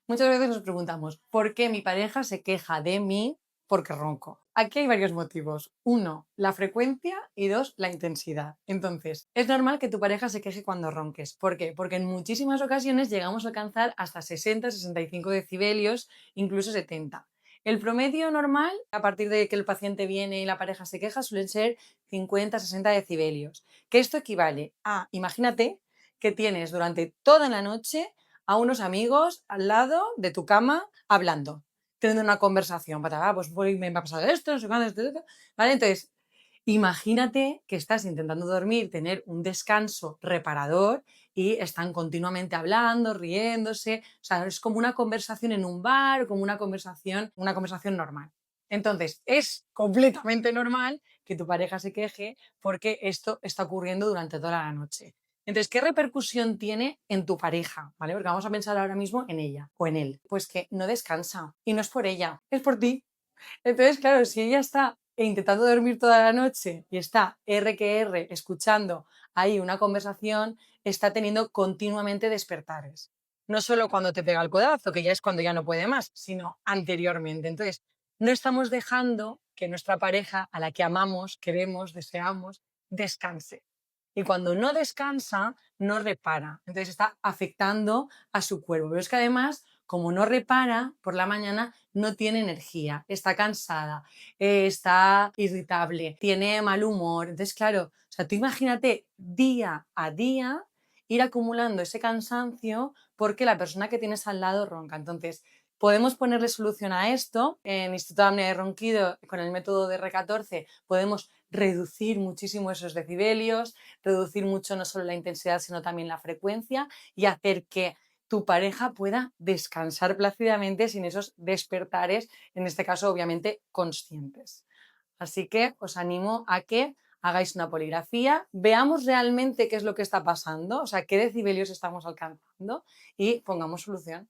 Muchas veces nos preguntamos, ¿por qué mi pareja se queja de mí porque ronco? Aquí hay varios motivos. Uno, la frecuencia y dos, la intensidad. Entonces, es normal que tu pareja se queje cuando ronques. ¿Por qué? Porque en muchísimas ocasiones llegamos a alcanzar hasta 60, 65 decibelios, incluso 70. El promedio normal, a partir de que el paciente viene y la pareja se queja, suelen ser 50, 60 decibelios. Que esto equivale a, imagínate, que tienes durante toda la noche a unos amigos al lado de tu cama hablando, teniendo una conversación, pues voy, me ha pasado esto, no sé cuándo, esto, ¿vale? Entonces, imagínate que estás intentando dormir, tener un descanso reparador y están continuamente hablando, riéndose, o sea, es como una conversación en un bar, como una conversación normal. Entonces, es completamente normal que tu pareja se queje porque esto está ocurriendo durante toda la noche. Entonces, ¿qué repercusión tiene en tu pareja? ¿Vale? Porque vamos a pensar ahora mismo en ella o en él. Pues que no descansa. Y no es por ella, es por ti. Entonces, claro, si ella está intentando dormir toda la noche y está R que R escuchando ahí una conversación, está teniendo continuamente despertares. No solo cuando te pega el codazo, que ya es cuando ya no puede más, sino anteriormente. Entonces, no estamos dejando que nuestra pareja, a la que amamos, queremos, deseamos, descanse. Y cuando no descansa, no repara. Entonces está afectando a su cuerpo. Pero es que además, como no repara por la mañana, no tiene energía, está cansada, está irritable, tiene mal humor. Entonces, claro, o sea, tú imagínate día a día ir acumulando ese cansancio porque la persona que tienes al lado ronca. Entonces, podemos ponerle solución a esto. En Instituto de Apnea y Ronquido, con el método de R14, podemos reducir muchísimo esos decibelios, reducir mucho no solo la intensidad, sino también la frecuencia y hacer que tu pareja pueda descansar plácidamente sin esos despertares, en este caso obviamente conscientes. Así que os animo a que hagáis una poligrafía, veamos realmente qué es lo que está pasando, o sea, qué decibelios estamos alcanzando y pongamos solución.